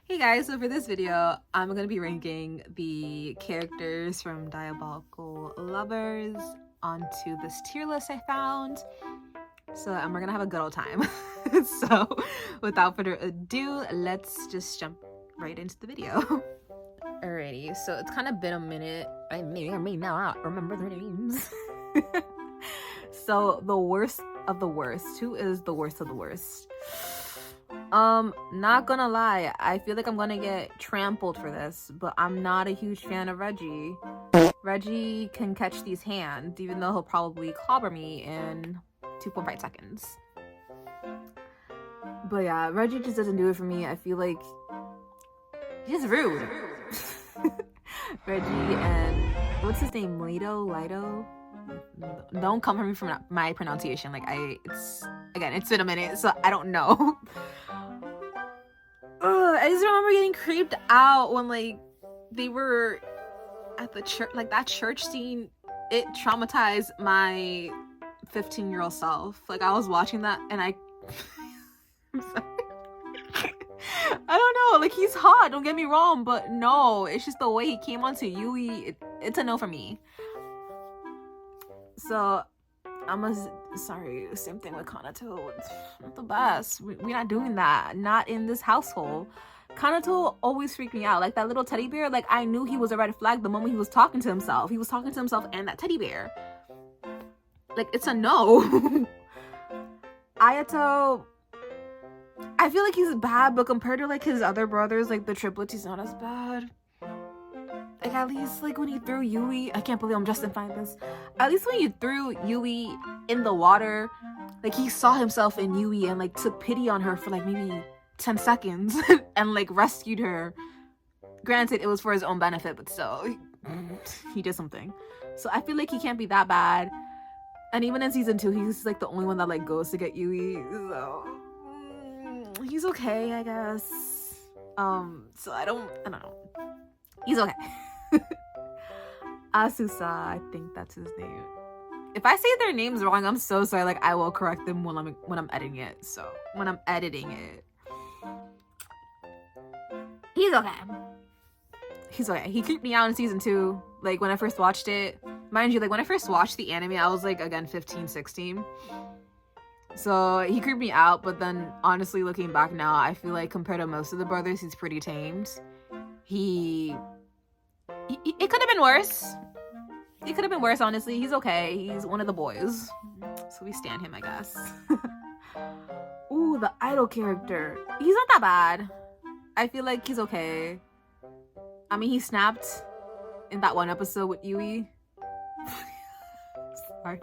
Hey guys, so for this video, I'm gonna be ranking the characters from Diabolical Lovers onto this tier list I found. So we're gonna have a good old time. So without further ado, let's just jump right into the video. Alrighty, so it's kind of been a minute. I may or may not remember their names. So the worst of the worst. Who is the worst of the worst? Not gonna lie, I feel like I'm gonna get trampled for this, but I'm not a huge fan of Reggie. Reggie can catch these hands, even though he'll probably clobber me in 2.5 seconds. But yeah, Reggie just doesn't do it for me. I feel like he's rude. Reggie and what's his name? Lido? Don't come for me from my pronunciation. Like it's been a minute, so I don't know. I just remember getting creeped out when like they were at the church, like that church scene. It traumatized my 15-year-old self. Like I was watching that and I'm sorry. I don't know, like he's hot, don't get me wrong, but no, it's just the way he came onto Yui. It's a no for me. So sorry, same thing with Kanato. Not the best. We're not doing that. Not in this household. Kanato always freaked me out. Like that little teddy bear, like I knew he was a red flag the moment he was talking to himself. He was talking to himself and that teddy bear. Like it's a no. Ayato, I feel like he's bad, but compared to like his other brothers, like the triplets, he's not as bad. Like at least like when he threw Yui, I can't believe I'm justifying this. At least when you threw Yui in the water, like he saw himself in Yui and like took pity on her for like maybe 10 seconds and like rescued her. Granted, it was for his own benefit, but still, he did something. So I feel like he can't be that bad. And even in season 2, he's like the only one that like goes to get Yui. So he's okay, I guess. So I don't know. He's okay. Asusa, I think that's his name. If I say their names wrong, I'm so sorry. Like I will correct them when I'm editing it. So when I'm editing it, he's okay. He's okay. He creeped me out in season 2. Like when I first watched it, mind you, like when I first watched the anime, I was like again 15, 16. So he creeped me out. But then honestly, looking back now, I feel like compared to most of the brothers, he's pretty tamed. It could have been worse. It could have been worse, honestly. He's okay. He's one of the boys. So we stand him, I guess. Ooh, the idol character. He's not that bad. I feel like he's okay. I mean, he snapped in that one episode with Yui. Sorry.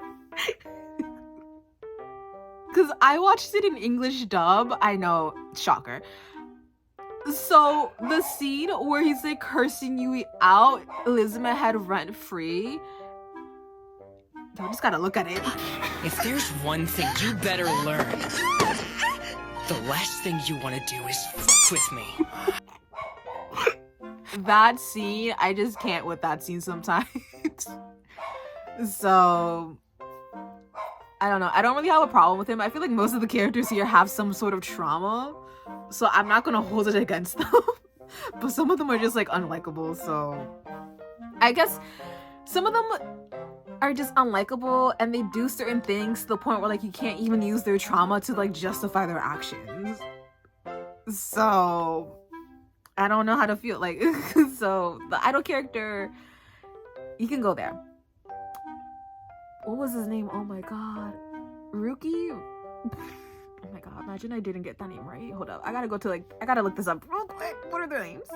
Because I watched it in English dub. I know, shocker. So the scene where he's like cursing Yui out, Elizabeth had rent free. I just gotta look at it. If there's one thing you better learn, the last thing you want to do is fuck with me. That scene, I just can't with that scene sometimes. So I don't know. I don't really have a problem with him. I feel like most of the characters here have some sort of trauma. So I'm not gonna hold it against them. But some of them are just like unlikable, so I guess some of them are just unlikable and they do certain things to the point where like you can't even use their trauma to like justify their actions. So I don't know how to feel like. So the idol character, you can go there. What was his name? Oh my god. Ruki? Oh my god, imagine I didn't get that name right. Hold up. I gotta look this up real quick. What are their names?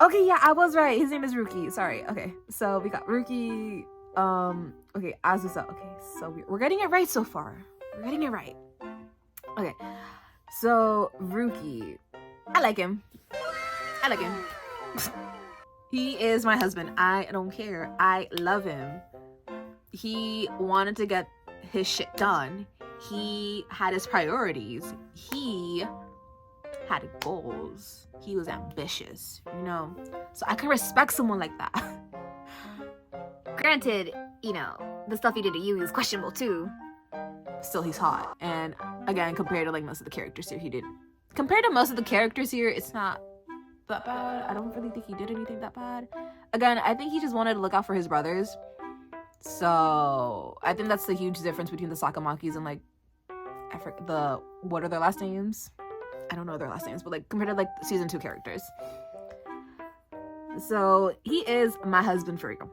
Okay, yeah, I was right. His name is Ruki. Sorry. Okay, so we got Ruki. Okay, Azusa. Okay, so we're getting it right so far. We're getting it right. Okay, so Ruki. I like him. He is my husband. I don't care. I love him. He wanted to get his shit done. He had his priorities. He had goals. He was ambitious, you know? So I can respect someone like that. Granted, you know, the stuff he did to you is questionable too. Still, he's hot. And again, compared to like most of the characters here, he did compared to most of the characters here, it's not that bad. I don't really think he did anything that bad. Again, I think he just wanted to look out for his brothers. So I think that's the huge difference between the Sakamakis and like what are their last names? I don't know their last names, but like compared to like season 2 characters. So he is my husband for real.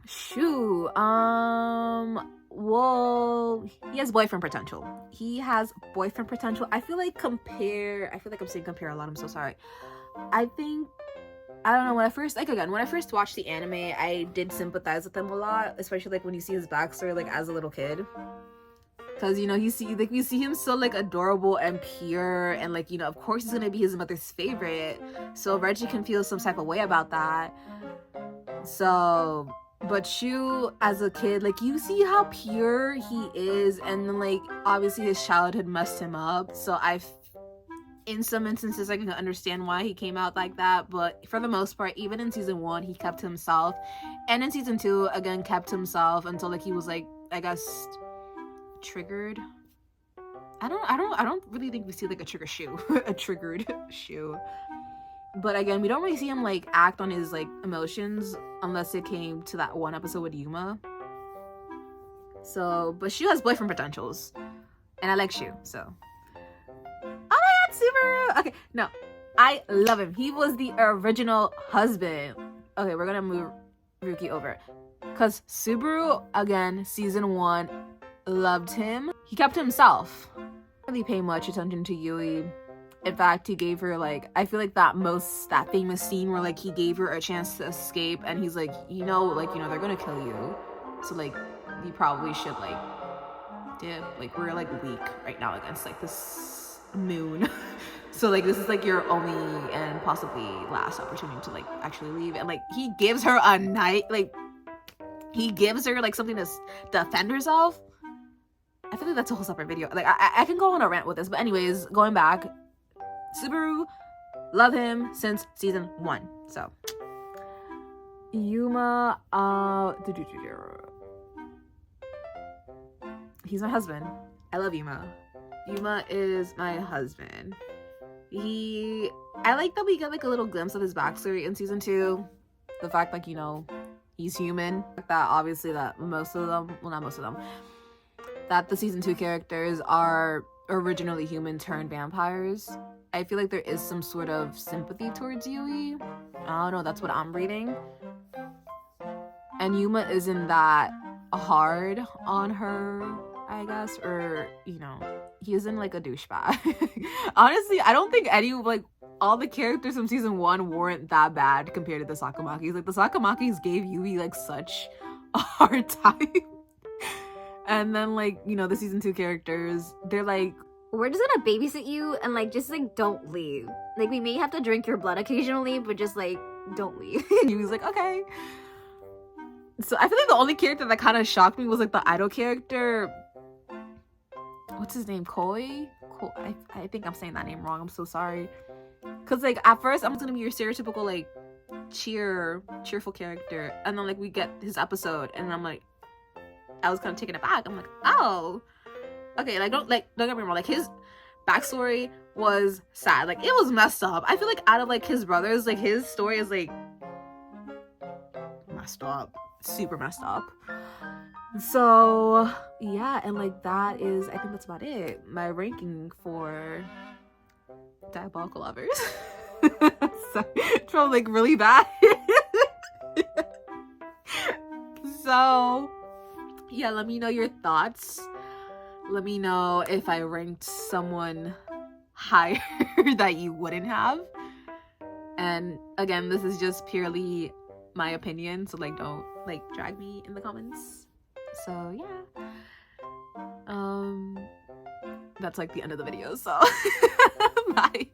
Shoo. Well, he has boyfriend potential. He has boyfriend potential. I feel like I'm saying compare a lot. I'm so sorry. I don't know, when I first watched the anime, I did sympathize with him a lot, especially like when you see his backstory like as a little kid. Cause you know, we see him so like adorable and pure, and like, you know, of course he's gonna be his mother's favorite. So Reggie can feel some type of way about that. So, but Shu as a kid, like you see how pure he is, and then like obviously his childhood messed him up. So in some instances I can understand why he came out like that, but for the most part, even in season 1 he kept himself, and in season 2 again kept himself until like he was like, I guess, triggered. I don't really think we see like a triggered Shu. But again, we don't really see him like act on his like emotions unless it came to that one episode with Yuma. So, but Shu has boyfriend potentials, and I like Shu, so. Oh my god, Subaru! Okay, no, I love him. He was the original husband. Okay, we're gonna move Ruki over, cause Subaru, again, season 1, loved him. He kept himself. Really pay much attention to Yui. In fact, he gave her like, I feel like that famous scene where like he gave her a chance to escape, and he's like, you know, they're gonna kill you, so like you probably should like dip. Like we're like weak right now against like this moon. So like this is like your only and possibly last opportunity to like actually leave. And like he gives her a night, like he gives her like something to defend herself. I feel like that's a whole separate video. Like I can go on a rant with this, but anyways, going back, Subaru, love him since season 1. So Yuma, he's my husband. I love Yuma. Yuma is my husband. I like that we get like a little glimpse of his backstory in season 2. The fact like, you know, he's human. That obviously that that the season 2 characters are originally human turned vampires. I feel like there is some sort of sympathy towards Yui. I don't know, that's what I'm reading. And Yuma isn't that hard on her, I guess, or, you know, he isn't like a douchebag. Honestly, I don't think all the characters from season 1 weren't that bad compared to the Sakamakis. Like the Sakamakis gave Yui like such a hard time. And then like, you know, the season 2 characters, they're like, we're just gonna babysit you and like just like don't leave. Like we may have to drink your blood occasionally, but just like don't leave. He was like, okay. So I feel like the only character that kind of shocked me was like the idol character. What's his name? Koi? I think I'm saying that name wrong. I'm so sorry. Cause like at first I'm gonna be your stereotypical like cheerful character, and then like we get his episode, and I'm like, I was kind of taken aback. I'm like, oh, okay. Like don't get me wrong. Like his backstory was sad. Like it was messed up. I feel like out of like his brothers, like his story is like messed up, super messed up. So yeah, and like I think that's about it. My ranking for Diabolical Lovers. So, it's like really bad. So yeah, let me know your thoughts. Let me know if I ranked someone higher that you wouldn't have. And again, this is just purely my opinion, so like don't like drag me in the comments. So yeah, that's like the end of the video, so bye.